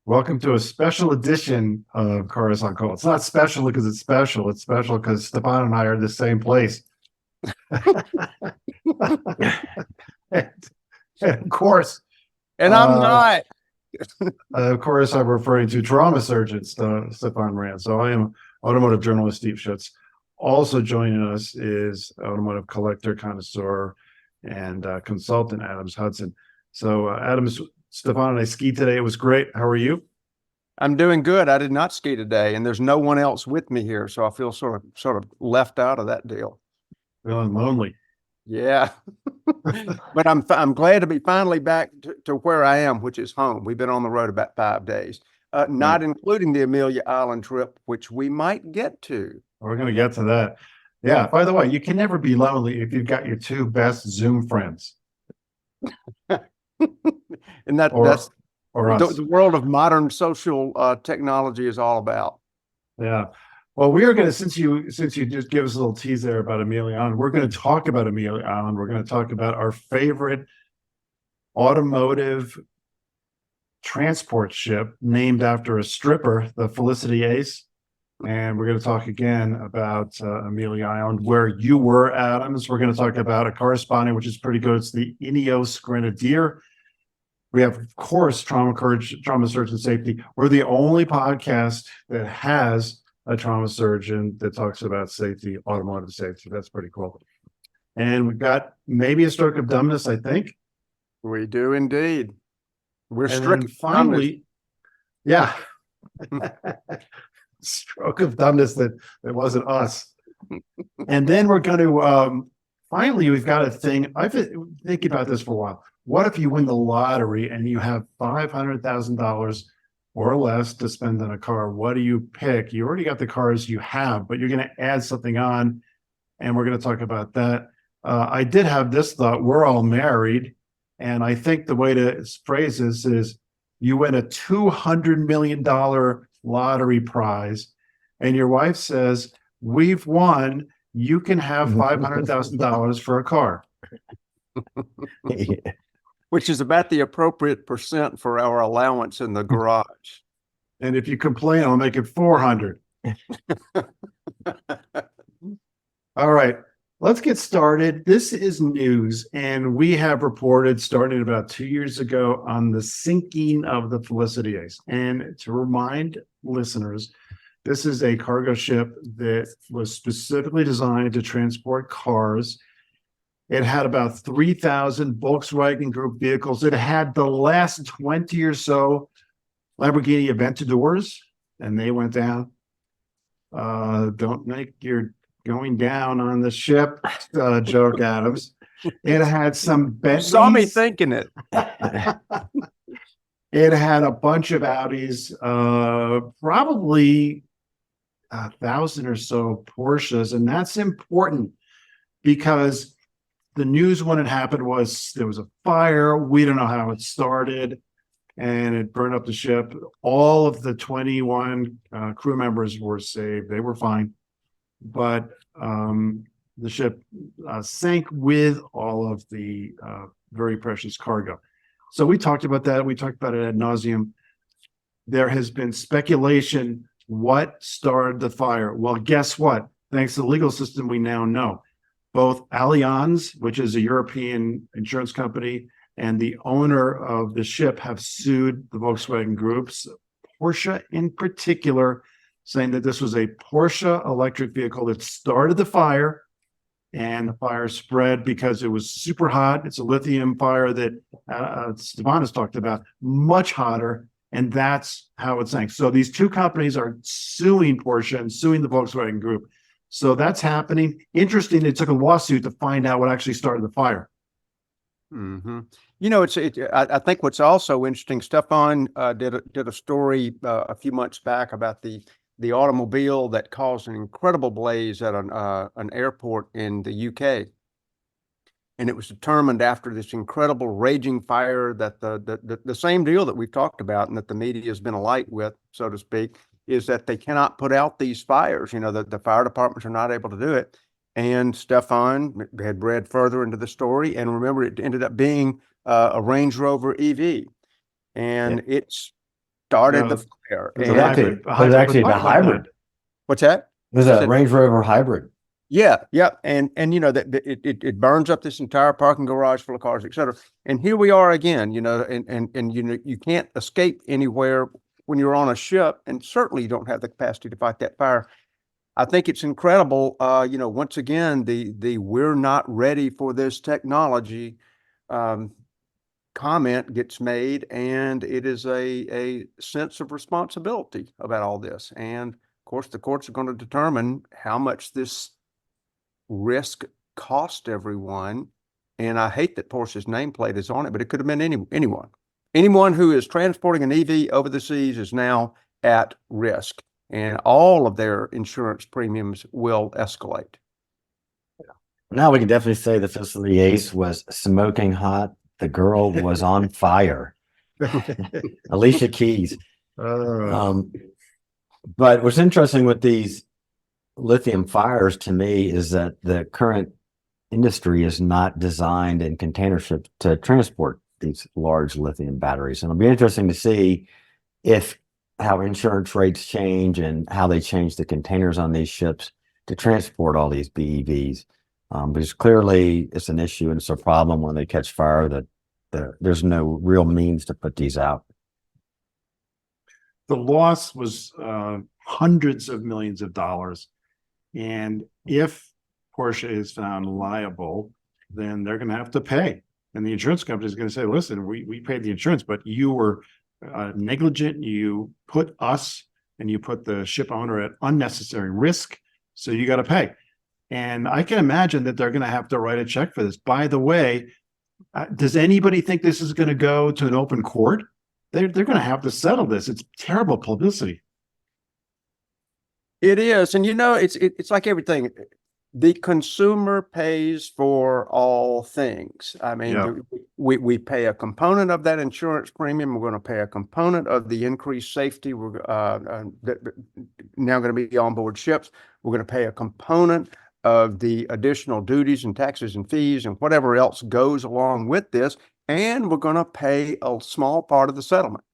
Welcome to a special edition of Cars on Call. It's not special because it's special. It's special because Stephan and I are in the same place. and, of course, and I'm not. Of course, I'm referring to trauma surgeon Stephan Moran. So I am automotive journalist Steve Schutz. Also joining us is automotive collector, connoisseur, and consultant Adams Hudson. So Adams, Stephan and I skied today. It was great. How are you? I'm doing good. I did not ski today, and there's no one else with me here, so I feel sort of left out of that deal. Feeling lonely. Yeah, but I'm glad to be finally back to where I am, which is home. We've been on the road about 5 days, not including the Amelia Island trip, which we might get to. We're going to get to that. Yeah. By the way, you can never be lonely if you've got your two best Zoom friends. And that's the world of modern social technology is all about. Yeah. Well, we are going to, since you just give us a little tease there about Amelia Island, we're going to talk about Amelia Island. We're going to talk about our favorite automotive transport ship named after a stripper, the Felicity Ace. And we're going to talk again about Amelia Island, where you were, Adams. We're going to talk about a corresponding, which is pretty good. It's the Ineos Grenadier. We have, of course, trauma surgeon safety. We're the only podcast that has a trauma surgeon that talks about safety, automotive safety. That's pretty cool. And we've got maybe a stroke of dumbness, I think. We do indeed. We're strict. Finally, yeah. Stroke of dumbness that wasn't us. And then we're going to finally, we've got a thing. I've been thinking about this for a while. What if you win the lottery and you have $500,000 or less to spend on a car? What do you pick? You already got the cars you have, but you're going to add something on, and we're going to talk about that. I did have this thought. We're all married, and I think the way to phrase this is you win a $200 million lottery prize, and your wife says, "We've won. You can have $500,000 for a car." Which is about the appropriate percent for our allowance in the garage. And if you complain, I'll make it 400. All right, let's get started. This is news, and we have reported starting about 2 years ago on the sinking of the Felicity Ace. And to remind listeners, this is a cargo ship that was specifically designed to transport cars. It had about 3,000 Volkswagen Group vehicles. It had the last 20 or so Lamborghini Aventadors, and they went down. Don't make your going down on the ship joke, Adams. It had some Bentleys. Saw me thinking it. It had a bunch of Audis, probably 1,000 or so Porsches, and that's important because the news when it happened was there was a fire. We don't know how it started, and it burned up the ship. All of the 21 crew members were saved. They were fine. But the ship sank with all of the very precious cargo. So we talked about that. We talked about it ad nauseum. There has been speculation what started the fire. Well, guess what? Thanks to the legal system, we now know. Both Allianz, which is a European insurance company, and the owner of the ship have sued the Volkswagen groups, Porsche in particular, saying that this was a Porsche electric vehicle that started the fire, and the fire spread because it was super hot. It's a lithium fire that Stephan has talked about, much hotter, and that's how it sank. So these two companies are suing Porsche and suing the Volkswagen group. So that's happening. Interesting, they took a lawsuit to find out what actually started the fire. Mm-hmm. You know, I think what's also interesting, Stephan did a story a few months back about the automobile that caused an incredible blaze at an airport in the UK. And it was determined after this incredible raging fire that the same deal that we've talked about and that the media has been alight with, so to speak, is that they cannot put out these fires. You know, the fire departments are not able to do it. And Stephan had read further into the story, and remember, it ended up being a Range Rover EV. And it started No, the fire. it was And a actually, hybrid. it was actually Talk the about hybrid. that. what's that? It was You a said- Range Rover hybrid. Yeah, yeah, and you know that it burns up this entire parking garage full of cars, et cetera. And here we are again, you know, and you know you can't escape anywhere when you're on a ship, and certainly you don't have the capacity to fight that fire. I think it's incredible. You know, once again, the we're not ready for this technology comment gets made, and it is a sense of responsibility about all this. And of course, the courts are going to determine how much this risk cost everyone. And I hate that Porsche's nameplate is on it, but it could have been anyone. Anyone who is transporting an EV over the seas is now at risk, and all of their insurance premiums will escalate. Now we can definitely say the Felicity Ace was smoking hot. The girl was on fire. Alicia Keys. But what's interesting with these lithium fires to me is that the current industry is not designed in container ships to transport these large lithium batteries. And it'll be interesting to see if how insurance rates change and how they change the containers on these ships to transport all these BEVs. Because clearly it's an issue and it's a problem when they catch fire that there's no real means to put these out. The loss was hundreds of millions of dollars. And if Porsche is found liable, then they're going to have to pay. And the insurance company is going to say, listen, we paid the insurance, but you were negligent. You put us and you put the ship owner at unnecessary risk. So you got to pay. And I can imagine that they're going to have to write a check for this. By the way, does anybody think this is going to go to an open court? They're going to have to settle this. It's terrible publicity. It is, and you know, it's like everything. The consumer pays for all things. I mean, Yeah. we pay a component of that insurance premium. We're going to pay a component of the increased safety. We're now going to be on board ships. We're going to pay a component of the additional duties and taxes and fees and whatever else goes along with this. And we're going to pay a small part of the settlement.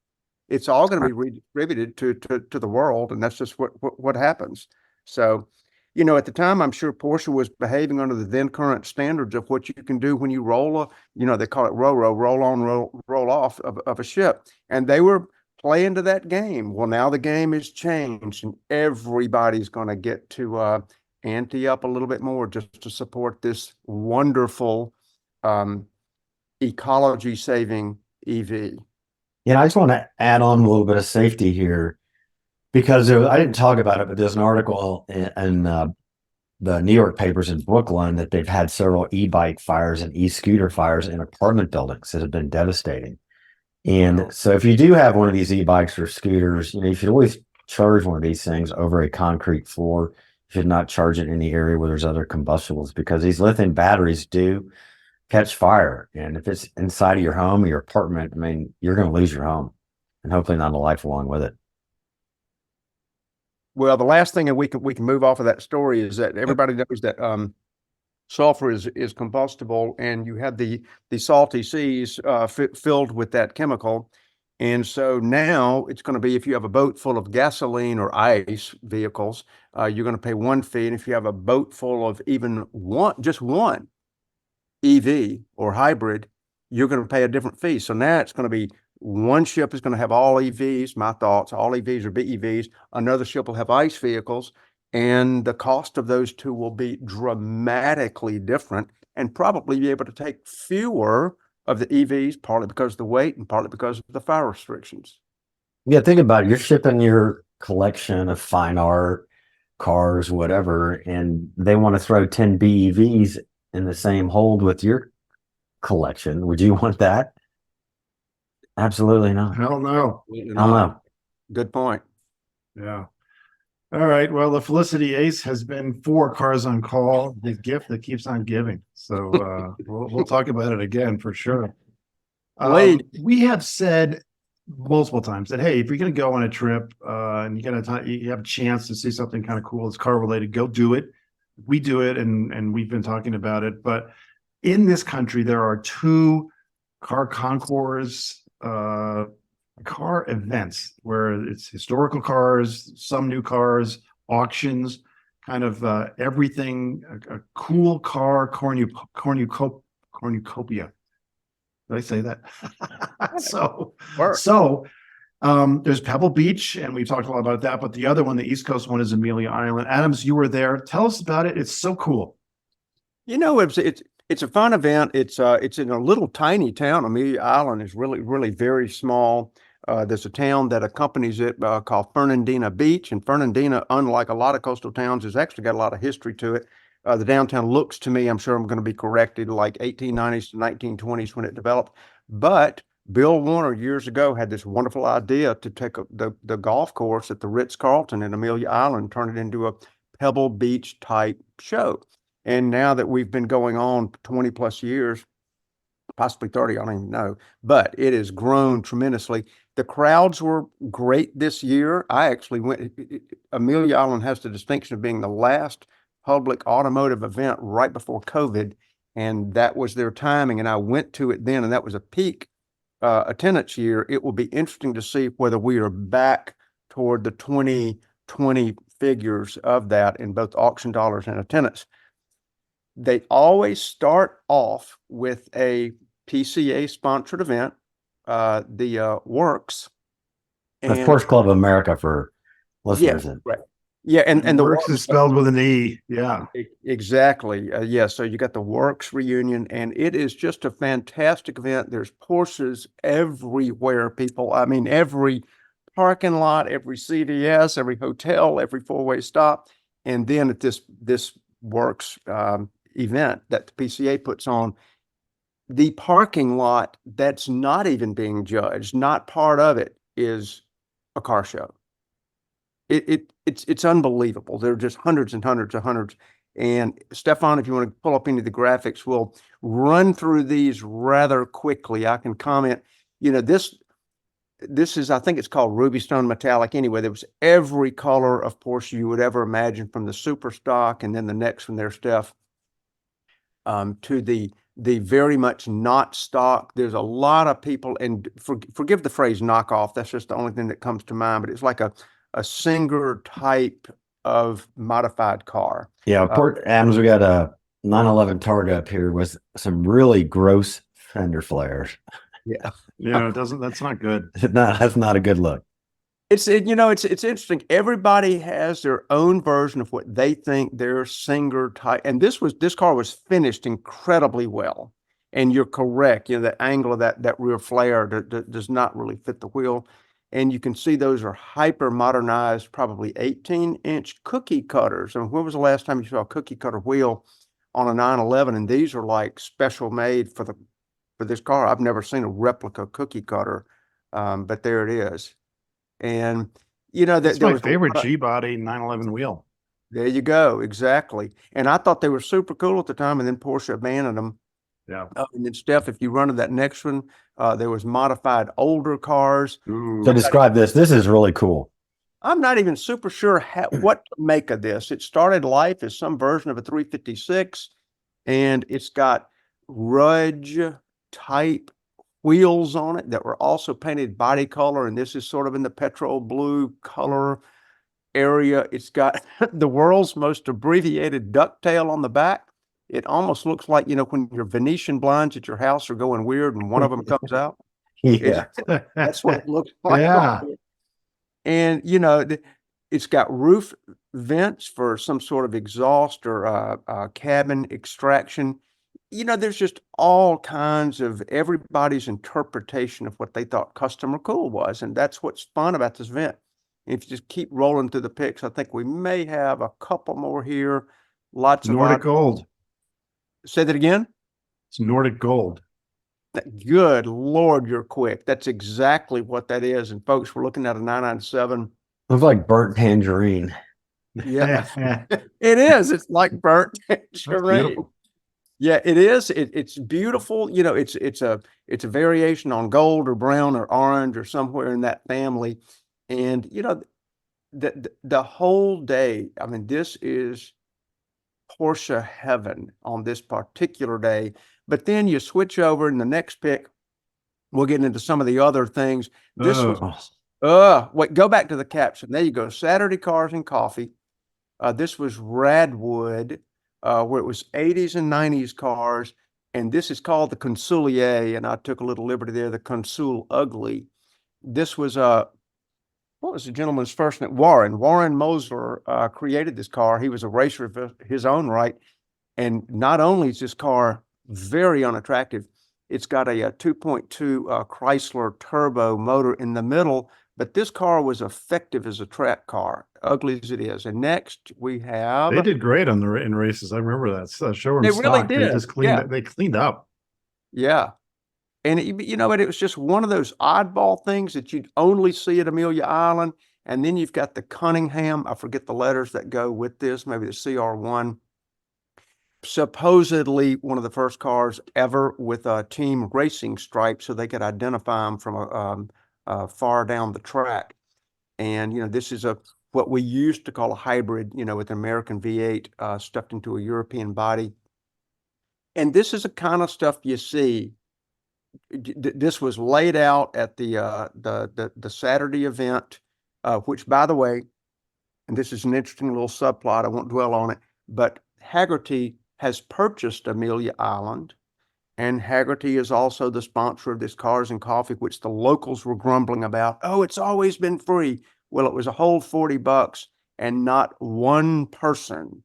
It's all going to be redistributed to the world, and that's just what happens. So, you know, at the time, I'm sure Porsche was behaving under the then current standards of what you can do when you roll they call it roll on, roll off of a ship. And they were playing to that game. Well, now the game has changed, and everybody's going to get to ante up a little bit more just to support this wonderful ecology-saving EV. Yeah, I just want to add on a little bit of safety here because I didn't talk about it, but there's an article in the New York papers in Brooklyn that they've had several e-bike fires and e-scooter fires in apartment buildings that have been devastating. And so if you do have one of these e-bikes or scooters, you should always charge one of these things over a concrete floor. You should not charge it in the area where there's other combustibles because these lithium batteries do catch fire. And if it's inside of your home or your apartment, I mean, you're going to lose your home and hopefully not a life along with it. Well, the last thing, and we can move off of that story, is that everybody knows that sulfur is combustible, and you have the salty seas filled with that chemical. And so now it's going to be, if you have a boat full of gasoline or ice vehicles, you're going to pay one fee. And if you have a boat full of even just one EV or hybrid, you're going to pay a different fee. So now it's going to be one ship is going to have all EVs, my thoughts, all EVs or BEVs. Another ship will have ICE vehicles, and the cost of those two will be dramatically different and probably be able to take fewer of the EVs, partly because of the weight and partly because of the fire restrictions. Yeah, think about it. You're shipping your collection of fine art, cars, whatever, and they want to throw 10 BEVs in the same hold with your collection. Would you want that? Absolutely not. Hell no. Hell no. Good point. Yeah. All right. Well, the Felicity Ace has been 4 cars on call, the gift that keeps on giving. So we'll talk about it again for sure. We have said multiple times that, hey, if you're going to go on a trip and you have a chance to see something kind of cool that's car related, go do it. We do it, and we've been talking about it. But in this country, there are 2 car concours. car events where it's historical cars, some new cars, auctions, kind of everything, a cool car cornucopia. Did I say that? So, Work. so there's Pebble Beach, and we talked a lot about that. But the other one, the East Coast one, is Amelia Island. Adams, you were there. Tell us about it. It's so cool. You know, it's a fun event. It's in a little tiny town. Amelia Island is really very small. There's a town that accompanies it called Fernandina Beach, and Fernandina, unlike a lot of coastal towns, has actually got a lot of history to it. The downtown looks to me, I'm sure I'm going to be corrected, like 1890s to 1920s when it developed. But Bill Warner years ago had this wonderful idea to take the golf course at the Ritz-Carlton in Amelia Island, turn it into a Pebble Beach type show. And now that we've been going on 20 plus years, possibly 30, I don't even know, but it has grown tremendously. The crowds were great this year. I actually went, Amelia Island has the distinction of being the last public automotive event right before COVID, and that was their timing. And I went to it then, and that was a peak attendance year. It will be interesting to see whether we are back toward the 2020 figures of that in both auction dollars and attendance. They always start off with a PCA sponsored event, the Works. That's Porsche Club of America for listeners. Yeah, right. Yeah, and the Works is spelled with an E. Yeah. Exactly. Yeah, so you got the Works reunion, and it is just a fantastic event. There's Porsches everywhere, people. I mean, every parking lot, every CVS, every hotel, every four-way stop. And then at this Works event that the PCA puts on, the parking lot that's not even being judged, not part of it, is a car show. It's unbelievable. There are just hundreds and hundreds and hundreds. And Stephan, if you want to pull up any of the graphics, we'll run through these rather quickly. I can comment, you know, this is, I think it's called Ruby Stone Metallic. Anyway, there was every color of Porsche you would ever imagine, from the super stock and then the next from their stuff to the very much not stock. There's a lot of people, and forgive the phrase knockoff. That's just the only thing that comes to mind, but it's like a Singer type of modified car. Yeah, Port Adams, we got a 911 Targa up here with some really gross fender flares. Yeah. Yeah, that's not good. That's not a good look. It's interesting. Everybody has their own version of what they think their Singer type. And this car was finished incredibly well. And you're correct. You know, the angle of that rear flare does not really fit the wheel. And you can see those are hyper modernized, probably 18-inch cookie cutters. I mean, when was the last time you saw a cookie cutter wheel on a 911? And these are like special made for this car. I've never seen a replica cookie cutter, but there it is. And you know, that's my favorite G-body 911 wheel. There you go, exactly. And I thought they were super cool at the time, and then Porsche abandoned them. Yeah. And then Steph, if you run to that next one, there was modified older cars. Ooh. So describe this. This is really cool. I'm not even super sure what to make of this. It started life as some version of a 356, and it's got Rudge type wheels on it that were also painted body color, and this is sort of in the petrol blue color area. It's got the world's most abbreviated ducktail on the back. It almost looks like, you know, when your Venetian blinds at your house are going weird and one of them comes out. Yeah. That's what it looks like. Yeah. And, you know, it's got roof vents for some sort of exhaust or cabin extraction. You know, there's just all kinds of everybody's interpretation of what they thought customer cool was. And that's what's fun about this event. If you just keep rolling through the pics, I think we may have a couple more here. Lots of Nordic Gold. Say that again. It's Nordic Gold. Good Lord, you're quick. That's exactly what that is. And folks, we're looking at a 997. Looks like burnt tangerine. Yeah, it is. It's like burnt tangerine. Yeah, it is. It's beautiful. You know, it's a variation on gold or brown or orange or somewhere in that family. And you know, the whole day. I mean, this is Porsche heaven on this particular day. But then you switch over in the next pick, We'll get into some of the other things. This was, Oh, wait, go back to the caption. There you go. Saturday Cars and Coffee. This was Radwood, where it was 80s and 90s cars. And this is called the Consoulier. And I took a little liberty there, the Consul Ugly. This was what was the gentleman's first name? Warren Mosler created this car. He was a racer of his own right. And not only is this car very unattractive, it's got a 2.2 Chrysler turbo motor in the middle, but this car was effective as a track car, ugly as it is. And next we have... they did great on in races. I remember that showroom. They really stock. They did. just cleaned Yeah. it. They cleaned up. Yeah. And you know, it was just one of those oddball things that you'd only see at Amelia Island. And then you've got the Cunningham. I forget the letters that go with this, maybe the CR1. Supposedly one of the first cars ever with a team racing stripe so they could identify them from far down the track. And, you know, this is what we used to call a hybrid, you know, with an American V8 stuffed into a European body. And this is the kind of stuff you see. This was laid out at the Saturday event, which, by the way, and this is an interesting little subplot, I won't dwell on it, but Haggerty has purchased Amelia Island, and Haggerty is also the sponsor of this Cars and Coffee, which the locals were grumbling about. Oh, it's always been free. Well, it was a whole $40, and not one person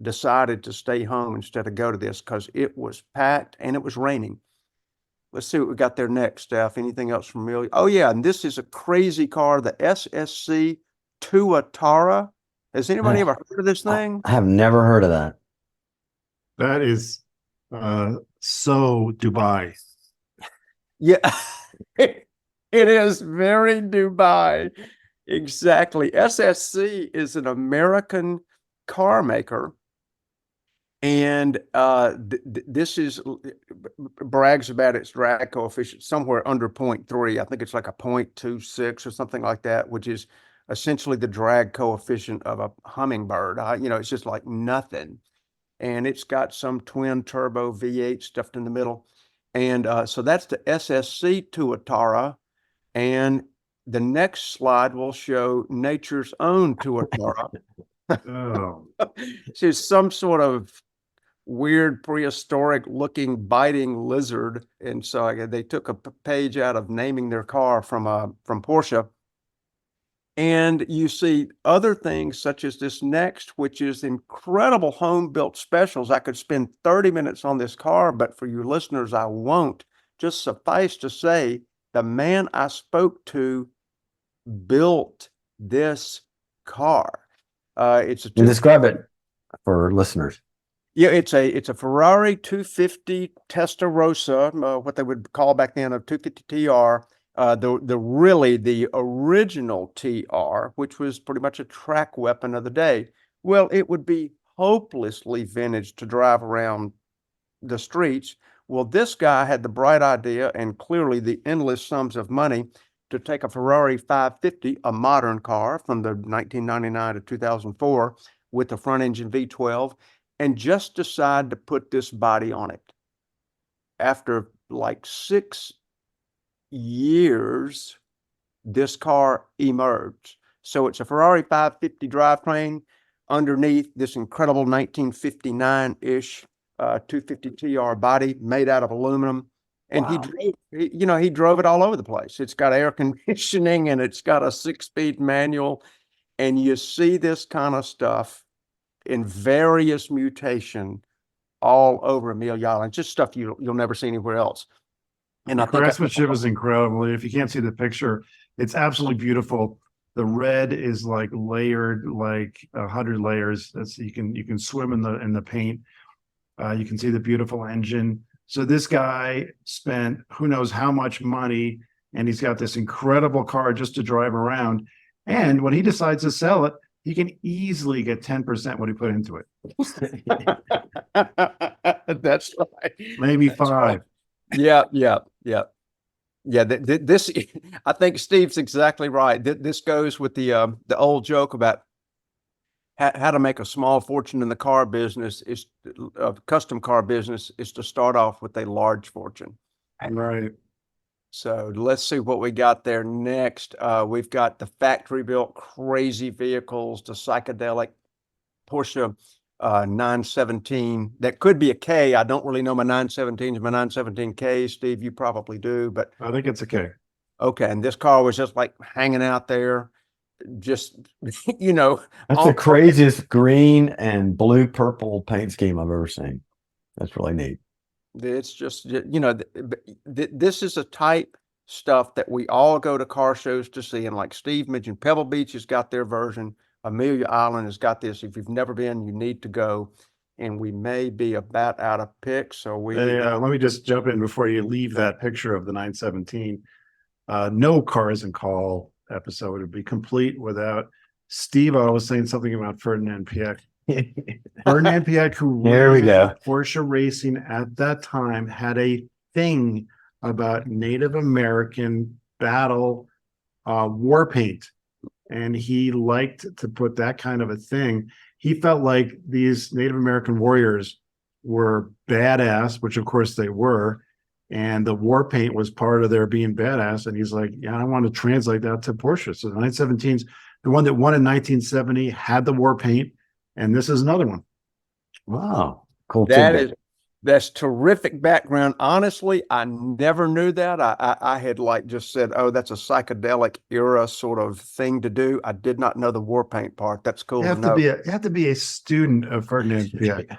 decided to stay home instead of go to this because it was packed and it was raining. Let's see what we got there next, Steph. Anything else from Amelia? Oh, yeah, and this is a crazy car, the SSC Tuatara. Has anybody ever heard of this thing? I have never heard of that. That is so Dubai. Yeah, it is very Dubai. Exactly. SSC is an American car maker. And this is brags about its drag coefficient somewhere under 0.3. I think it's like a 0.26 or something like that, which is essentially the drag coefficient of a hummingbird. You know, it's just like nothing. And it's got some twin turbo V8 stuffed in the middle. And so that's the SSC Tuatara. And the next slide will show nature's own Tuatara. Oh, She's some sort of weird prehistoric looking biting lizard. And so they took a page out of naming their car from Porsche. And you see other things such as this next, which is incredible home built specials. I could spend 30 minutes on this car, but for you listeners, I won't. Just suffice to say, the man I spoke to built this car. It's a Describe it for listeners. Yeah, it's a Ferrari 250 Testarossa, what they would call back then a 250 TR. The original TR, which was pretty much a track weapon of the day. Well, it would be hopelessly vintage to drive around the streets. Well, this guy had the bright idea and clearly the endless sums of money to take a Ferrari 550, a modern car from the 1999 to 2004 with a front engine V12, and just decide to put this body on it. After like 6 years, this car emerged. So it's a Ferrari 550 drivetrain underneath this incredible 1959-ish 250 TR body made out of aluminum. And Wow. he drove it all over the place. It's got air conditioning and it's got a 6-speed manual. And you see this kind of stuff in various mutation all over Amelia Island, just stuff you'll never see anywhere else. And the I think craftsmanship is incredible. If you can't see the picture, it's absolutely beautiful. The red is like layered, like 100 layers. That's you can swim in the paint. You can see the beautiful engine. So this guy spent who knows how much money, and he's got this incredible car just to drive around. And when he decides to sell it, he can easily get 10% what he put into it. that's right. Maybe That's 5. right. Yeah. This, I think Steve's exactly right. This goes with the old joke about how to make a small fortune in the car business is custom car business is to start off with a large fortune. Right. So let's see what we got there next. We've got the factory built crazy vehicles, the psychedelic Porsche 917. That could be a K. I don't really know my 917s, my 917K. Steve, you probably do, but I think it's okay. okay. And this car was just like hanging out there, just, you know, That's all- the craziest green and blue purple paint scheme I've ever seen. That's really neat. it's just, you know, this is a type stuff that we all go to car shows to see. And like Steve mentioned, Pebble Beach has got their version. Amelia Island has got this. If you've never been, you need to go. And we may be about out of picks. So we, Let me just jump in before you leave that picture of the 917. No Cars and Call episode would be complete without Steve. I was saying something about Ferdinand Piech. Ferdinand Piech, who Here we ran go. Porsche Racing at that time, had a thing about Native American battle war paint. And he liked to put that kind of a thing. He felt like these Native American warriors were badass, which of course they were. And the war paint was part of their being badass. And he's like, yeah, I want to translate that to Porsche. So the 917s, the one that won in 1970 had the war paint. And this is another one. Wow. Cool. that's terrific background. Honestly, I never knew that. I had like just said, oh, that's a psychedelic era sort of thing to do. I did not know the war paint part. That's cool You to know. you have to be a student of Ferdinand Piech.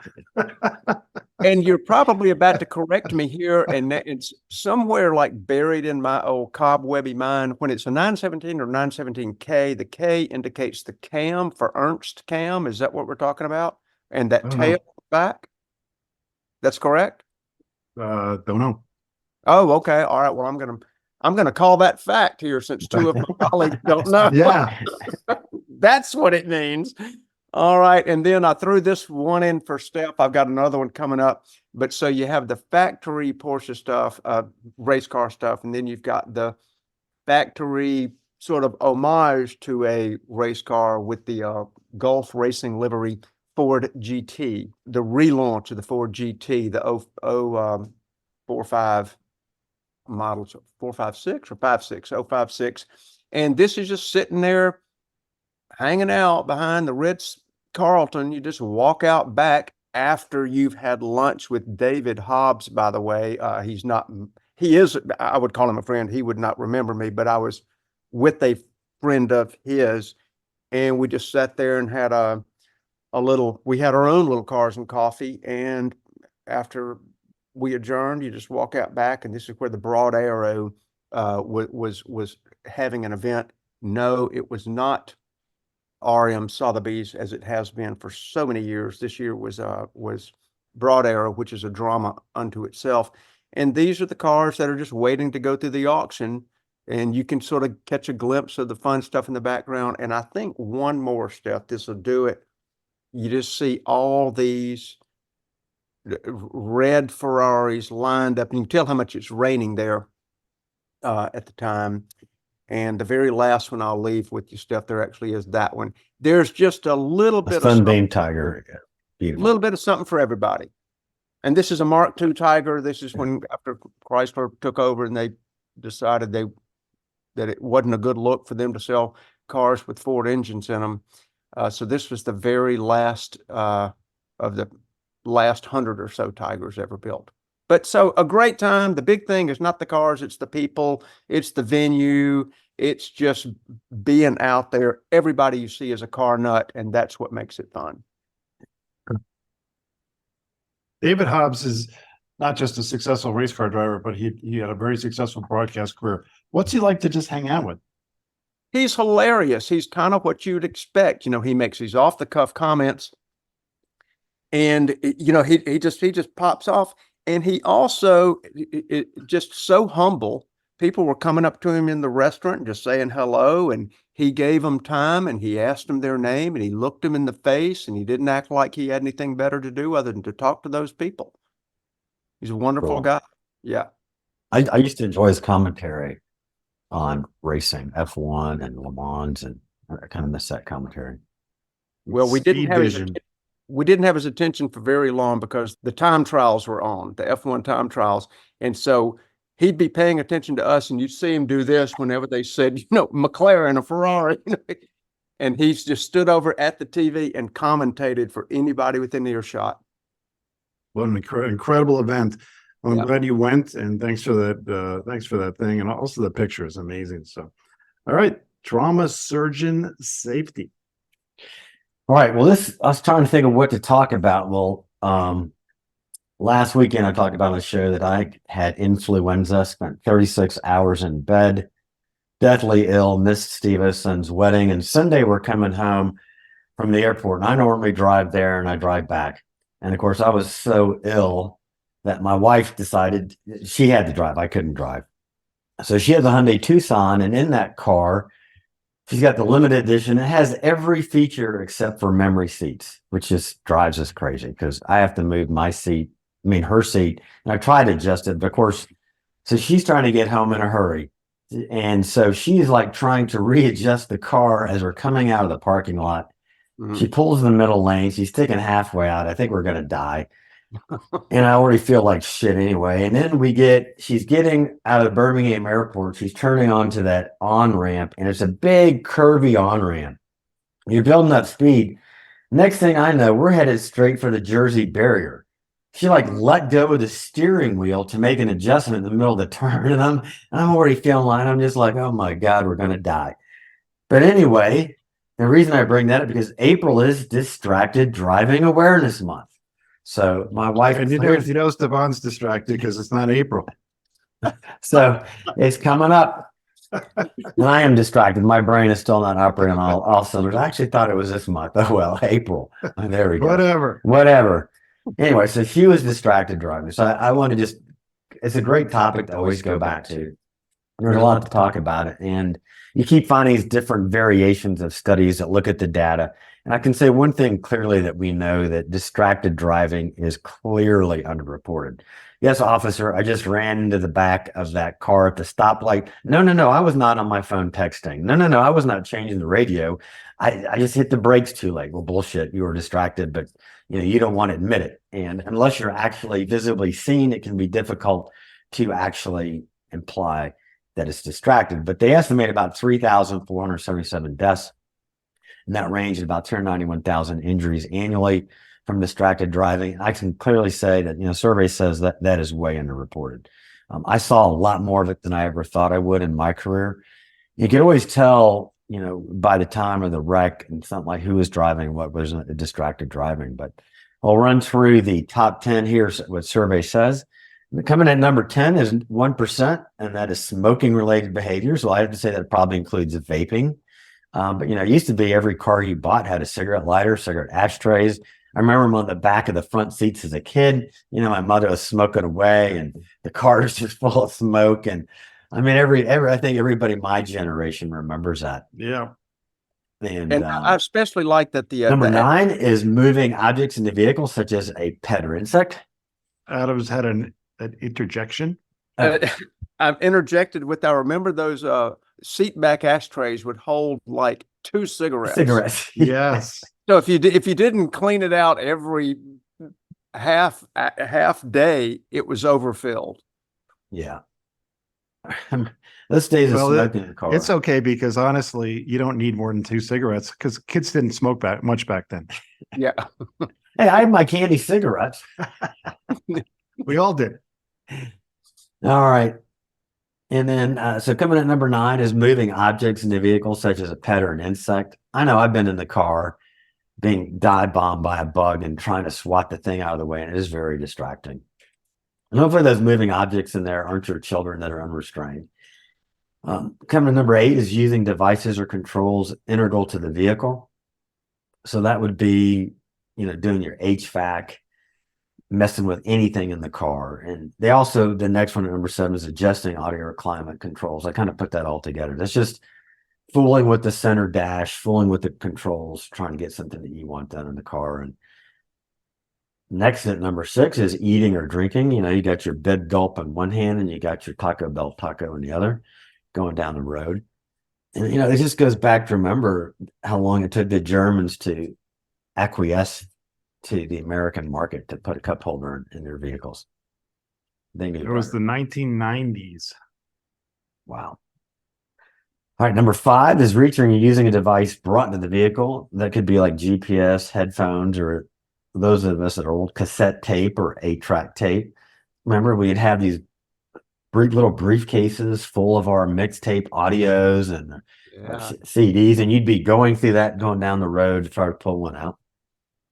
And you're probably about to correct me here, and it's somewhere like buried in my old cobwebby mind. When it's a 917 or 917K, the K indicates the cam for Ernst cam. Is that what we're talking about? And that I don't tail know. back? That's correct? Don't know. Oh, okay. All right. Well, I'm gonna call that fact here since two of my colleagues don't know. Yeah. That's what it means. All right. And then I threw this one in for Steph. I've got another one coming up. But so you have the factory Porsche stuff, race car stuff, and then you've got the factory sort of homage to a race car with the Gulf Racing livery Ford GT, the relaunch of the Ford GT, the 45 models, 456 or 56, 056. And this is just sitting there hanging out behind the Ritz-Carlton. You just walk out back after you've had lunch with David Hobbs, by the way. He is, I would call him a friend. He would not remember me, but I was with a friend of his, and we just sat there and had we had our own little cars and coffee. And after we adjourned, you just walk out back, and this is where the Broad Arrow was having an event. No, it was not RM Sotheby's as it has been for so many years. This year was Broad Arrow, which is a drama unto itself. And these are the cars that are just waiting to go through the auction, and you can sort of catch a glimpse of the fun stuff in the background. And I think one more step, this will do it. You just see all these red Ferraris lined up, and you can tell how much it's raining there at the time. And the very last one I'll leave with you, Steph, there actually is that one. There's just a little bit of Sunbeam Tiger. Beautiful. a little bit of something for everybody. And this is a Mark II Tiger. This is when after Chrysler took over and they decided that it wasn't a good look for them to sell cars with Ford engines in them. So this was the very last of the last 100 or so Tigers ever built. But so a great time. The big thing is not the cars, it's the people, it's the venue, it's just being out there. Everybody you see is a car nut, and that's what makes it fun. David Hobbs is not just a successful race car driver, but he had a very successful broadcast career. What's he like to just hang out with? He's hilarious. He's kind of what you'd expect. You know, he makes these off the cuff comments, and you know, he just pops off. And he also just so humble. People were coming up to him in the restaurant and just saying hello, and he gave them time, and he asked them their name, and he looked them in the face, and he didn't act like he had anything better to do other than to talk to those people. He's a wonderful Cool. guy. Yeah. I used to enjoy his commentary on racing, F1 and Le Mans, and I kind of miss that commentary. Well, we didn't Speed have vision. we didn't have his attention for very long because the time trials were on, the F1 time trials. And so he'd be paying attention to us, and you'd see him do this whenever they said, McLaren, a Ferrari, and he's just stood over at the TV and commentated for anybody within earshot. What an incredible event. I'm Yeah. glad you went, and thanks for that. Thanks for that thing. And also the picture is amazing. So, all right. Trauma surgeon safety. All right. Well, I was trying to think of what to talk about. Well, last weekend I talked about on the show that I had influenza, spent 36 hours in bed, deathly ill, missed Steve Oson's wedding, and Sunday we're coming home from the airport. And I normally drive there and I drive back. And of course, I was so ill that my wife decided she had to drive. I couldn't drive. So she has a Hyundai Tucson, and in that car, she's got the limited edition. It has every feature except for memory seats, which just drives us crazy because I have to move her seat, and I try to adjust it. But of course, so she's trying to get home in a hurry. And so she's like trying to readjust the car as we're coming out of the parking lot. Mhm. She pulls in the middle lane. She's sticking halfway out. I think we're going to die. And I already feel like shit anyway. And then she's getting out of the Birmingham airport. She's turning onto that on-ramp, and it's a big curvy on-ramp. You're building up speed. Next thing I know, we're headed straight for the Jersey barrier. She like let go of the steering wheel to make an adjustment in the middle of the turn. And I'm already feeling like, I'm just like, oh my God, we're going to die. But anyway, the reason I bring that up because April is Distracted Driving Awareness Month. So my wife, And Stephan's distracted because it's not April. so it's coming up. And I am distracted. My brain is still not operating on all cylinders. I actually thought it was this month. Oh, well, April. Oh, there we go. Whatever. Anyway, so she was distracted driving. So I want to it's a great topic to always go back to. There's a lot to talk about it. And you keep finding these different variations of studies that look at the data. And I can say one thing clearly that we know that distracted driving is clearly underreported. Yes, officer, I just ran into the back of that car at the stoplight. No, I was not on my phone texting. No, I was not changing the radio. I just hit the brakes too late. Well, bullshit, you were distracted, but you don't want to admit it. And unless you're actually visibly seen, it can be difficult to actually imply that it's distracted. But they estimate about 3,477 deaths in that range, and about 291,000 injuries annually from distracted driving. I can clearly say that, survey says that is way underreported. I saw a lot more of it than I ever thought I would in my career. You can always tell, by the time of the wreck and something like who was driving, what was distracted driving. But I'll run through the top 10 here, what survey says. Coming at number 10 is 1%, and that is smoking related behaviors. Well, I have to say that probably includes vaping. But it used to be every car you bought had a cigarette lighter, cigarette ashtrays. I remember them on the back of the front seats as a kid. My mother was smoking away, and the car was just full of smoke. And I mean, I think everybody my generation remembers that. Yeah. And I especially like that number 9 is moving objects in the vehicle, such as a pet or insect. Adams had an interjection. I've interjected with, I remember those seat back ashtrays would hold like 2 cigarettes. Yes. So if you didn't clean it out every half day, it was overfilled. Yeah. Those days of smoking in the car. It's okay because honestly, you don't need more than 2 cigarettes because kids didn't smoke much back then. Yeah. Hey, I had my candy cigarettes. We all did. All right. And then, so coming at number 9 is moving objects in the vehicle, such as a pet or an insect. I know I've been in the car being dive bombed by a bug and trying to swat the thing out of the way, and it is very distracting. And hopefully those moving objects in there aren't your children that are unrestrained. Coming to number 8 is using devices or controls integral to the vehicle. So that would be, doing your HVAC, messing with anything in the car. And they also, the next one at number 7 is adjusting audio or climate controls. I kind of put that all together. That's just fooling with the center dash, fooling with the controls, trying to get something that you want done in the car. And next at number 6 is eating or drinking. You got your bed gulp in one hand and you got your Taco Bell taco in the other, going down the road. And, it just goes back to remember how long it took the Germans to acquiesce to the American market to put a cup holder in their vehicles. They knew It was better. the 1990s. Wow. All right, number 5 is reaching and using a device brought into the vehicle. That could be like GPS, headphones, or those of us that are old, cassette tape or 8-track tape. Remember, we'd have these little briefcases full of our mixtape audios and Yeah. CDs, and you'd be going through that, going down the road to try to pull one out.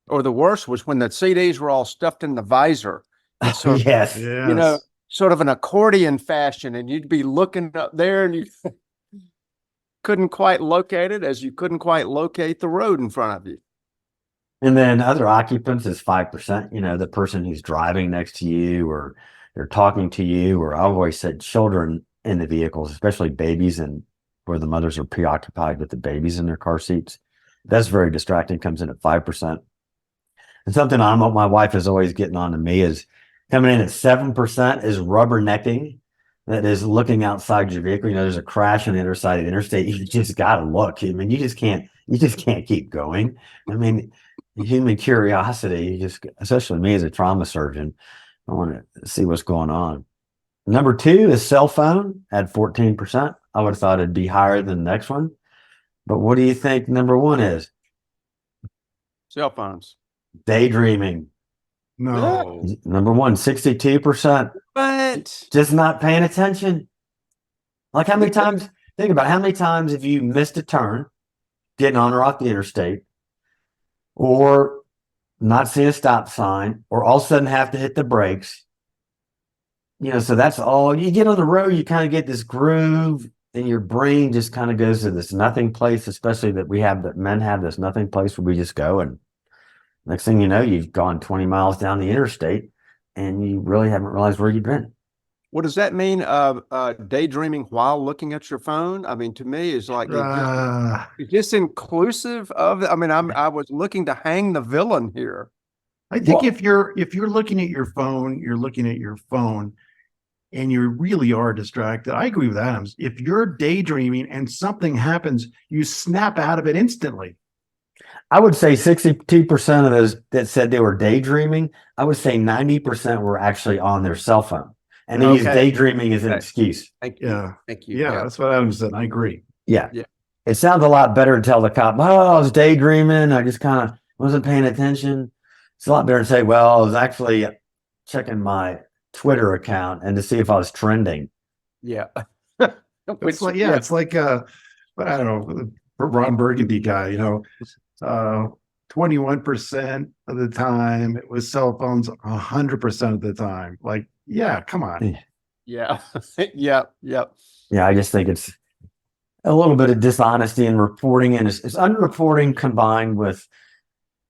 Or the worst was when the CDs were all stuffed in the visor. And so, Yes. you know, sort of an accordion fashion, and you'd be looking up there and you couldn't quite locate it, as you couldn't quite locate the road in front of you. And then other occupants is 5%, you know, the person who's driving next to you or they're talking to you, or I always said children in the vehicles, especially babies, and where the mothers are preoccupied with the babies in their car seats. That's very distracting, comes in at 5%. And something my wife is always getting on to me is coming in at 7% is rubbernecking. That is looking outside your vehicle. You know, there's a crash on the other side of the interstate. You just got to look. I mean, you just can't keep going. I mean, human curiosity, especially me as a trauma surgeon, I want to see what's going on. Number 2 is cell phone at 14%. I would have thought it'd be higher than the next one. But what do you think number 1 is? Cell phones. Daydreaming. No. Number 1, 62%. But Just not paying attention. Like how many times, think about how many times have you missed a turn, getting on or off the interstate, or not seeing a stop sign, or all of a sudden have to hit the brakes. You know, so that's all. You get on the road, you kind of get this groove, and your brain just kind of goes to this nothing place, especially that men have this nothing place where we just go, and next thing you know, you've gone 20 miles down the interstate and you really haven't realized where you've been. what does that mean? Daydreaming while looking at your phone? I mean, to me, is like it's just inclusive of. I mean, I was looking to hang the villain here. I think if you're looking at your phone, you're looking at your phone and you really are distracted. I agree with Adams. If you're daydreaming and something happens, you snap out of it instantly. I would say 62% of those that said they were daydreaming, I would say 90% were actually on their cell phone. And they use daydreaming as an excuse. Thank you. Yeah. Thank you. Yeah, that's what Adams said. I agree. Yeah. Yeah. It sounds a lot better to tell the cop, oh, I was daydreaming. I just kind of wasn't paying attention. It's a lot better to say, well, I was actually checking my Twitter account and to see if I was trending. Yeah. It's like, it's like, I don't know, Ron Burgundy guy, 21% of the time it was cell phones, 100% of the time. Like, yeah, come on. Yeah. Yeah. Yeah. Yeah, I just think it's a little bit of dishonesty in reporting, and it's underreporting combined with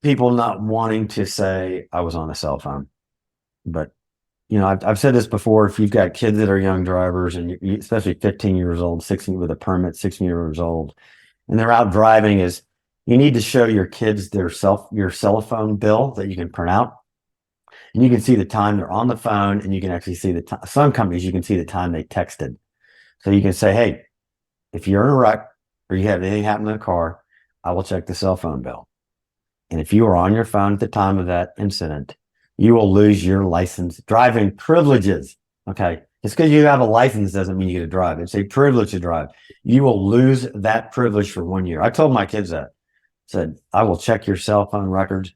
people not wanting to say I was on a cell phone. But I've said this before. If you've got kids that are young drivers, and especially 15 years old, 16 with a permit, 16 years old, and they're out driving, is you need to show your kids your cell phone bill that you can print out, and you can see the time they're on the phone, and you can actually see the time. Some companies you can see the time they texted, so you can say, hey, if you're in a wreck or you have anything happen in the car, I will check the cell phone bill. And if you are on your phone at the time of that incident, you will lose your license driving privileges. Okay. Just because you have a license doesn't mean you get to drive. It's a privilege to drive. You will lose that privilege for 1 year. I told my kids that. Said, I will check your cell phone records.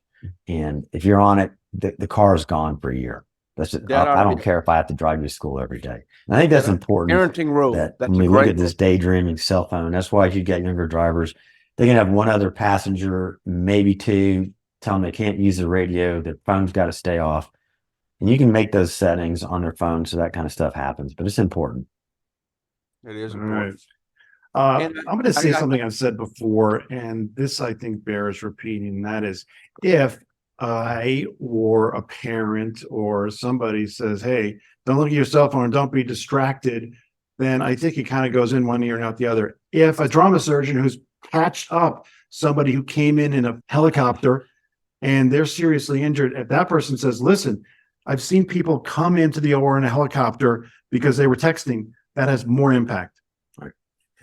And if you're on it, the car is gone for a year. That's it. I don't care if I have to drive you to school every day. And I think that's important. Parenting rule. That when we look at this daydreaming cell phone, that's why if you get younger drivers, they can have one other passenger, maybe two, tell them they can't use the radio, their phone's got to stay off. And you can make those settings on their phone so that kind of stuff happens, but it's important. It is Right. important. I'm going to say something I've said before, and this I think bears repeating. And that is, if I or a parent or somebody says, hey, don't look at your cell phone, don't be distracted, then I think it kind of goes in one ear and out the other. If a trauma surgeon who's patched up somebody who came in a helicopter and they're seriously injured, if that person says, listen, I've seen people come into the OR in a helicopter because they were texting, that has more impact.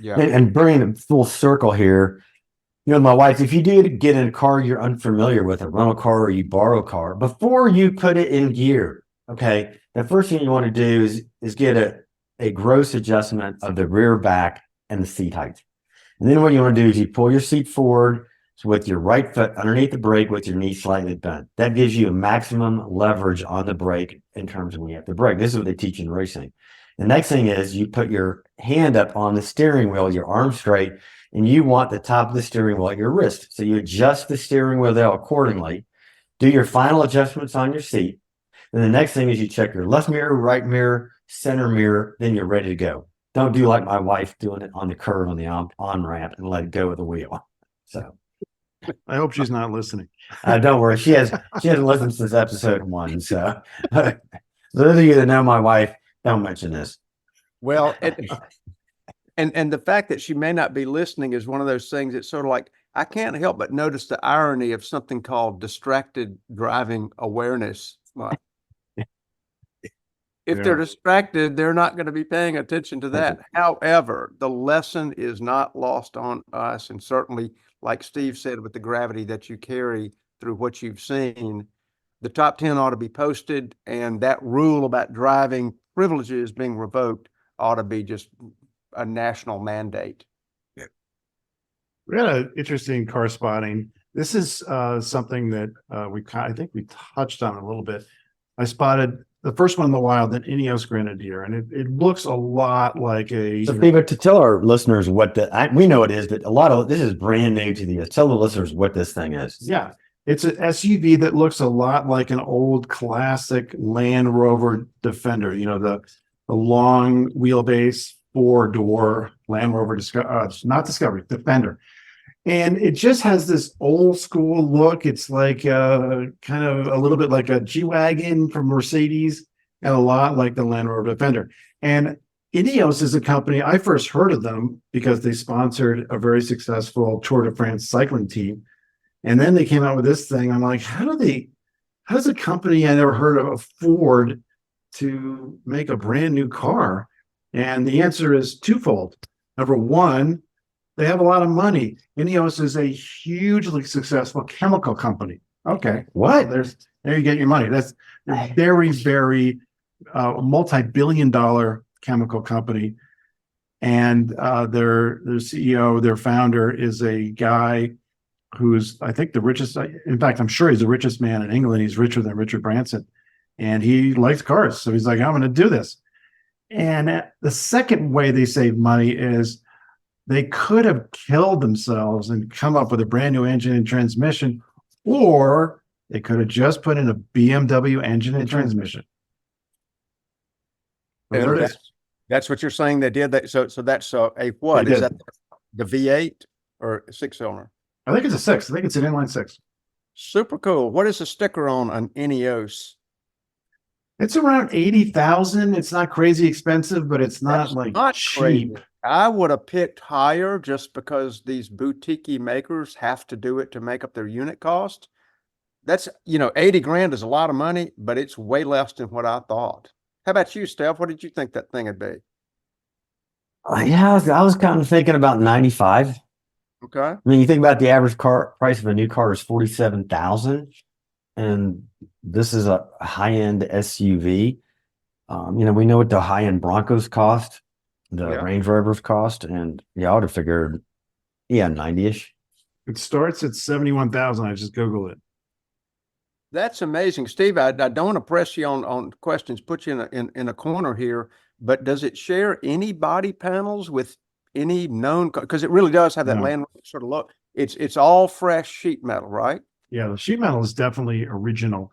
Yeah. And bringing it full circle here, my wife, if you do get in a car you're unfamiliar with, a rental car or you borrow a car, before you put it in gear, Okay. The first thing you want to do is get a gross adjustment of the rear back and the seat height. And then what you want to do is you pull your seat forward with your right foot underneath the brake with your knee slightly bent. That gives you a maximum leverage on the brake in terms of when you have to brake. This is what they teach in racing. The next thing is you put your hand up on the steering wheel, your arm straight, and you want the top of the steering wheel at your wrist. So you adjust the steering wheel there accordingly. Do your final adjustments on your seat. And the next thing is you check your left mirror, right mirror, center mirror, then you're ready to go. Don't do like my wife doing it on the curve on the on ramp and let it go with the wheel. So I hope she's not listening. don't worry, she hasn't listened since episode 1. So those of you that know my wife, don't mention this. Well, and the fact that she may not be listening is one of those things. It's sort of like, I can't help but notice the irony of something called distracted driving awareness. If they're distracted, they're not going to be paying attention to that. However, the lesson is not lost on us. And certainly, like Steve said, with the gravity that you carry through what you've seen, the top 10 ought to be posted. And that rule about driving privileges being revoked ought to be just a national mandate. We had an interesting car spotting. This is something that I think we touched on a little bit. I spotted the first one in the wild, an Ineos Grenadier, and it looks a lot like a. So, Steve, to tell our listeners what we know it is, but a lot of this is brand new to the. Tell the listeners what this thing is. Yeah, it's an SUV that looks a lot like an old classic Land Rover Defender. You know, the long wheelbase 4-door Land Rover not Discovery, Defender. And it just has this old school look. It's like kind of a little bit like a G-Wagon from Mercedes and a lot like the Land Rover Defender. And Ineos is a company, I first heard of them because they sponsored a very successful Tour de France cycling team. And then they came out with this thing. I'm like, how does a company I never heard of afford to make a brand new car? And the answer is twofold. Number one, they have a lot of money. Ineos is a hugely successful chemical company. Okay, what? There you get your money. That's a very, very multi-billion-dollar chemical company, and their CEO, their founder, is a guy who's, I think, the richest. In fact, I'm sure he's the richest man in England. He's richer than Richard Branson, and he likes cars. So he's like, I'm going to do this. And the second way they save money is they could have killed themselves and come up with a brand new engine and transmission, or they could have just put in a BMW engine and transmission. And there it is. That's what you're saying they did. That so that's a what They is did. that? The V8 or 6-cylinder? I think it's a 6. I think it's an inline 6. Super cool. What is the sticker on an Ineos? It's around 80,000. It's not crazy expensive, but it's not That's like not cheap. crazy. I would have picked higher just because these boutique makers have to do it to make up their unit cost. That's, 80 grand is a lot of money, but it's way less than what I thought. How about you, Steph? What did you think that thing would be? Yeah, I was kind of thinking about 95. Okay. I mean, you think about the average car price of a new car is 47,000, and this is a high-end SUV. We know what the high-end Broncos cost, the Range Rovers cost, and I would have figured, 90-ish. It starts at 71,000. I just Googled it. That's amazing, Steve. I don't want to press you on questions, put you in a corner here, but does it share any body panels with any known? Because it really does have that Land Rover sort of look. It's all fresh sheet metal, right? Yeah, the sheet metal is definitely original.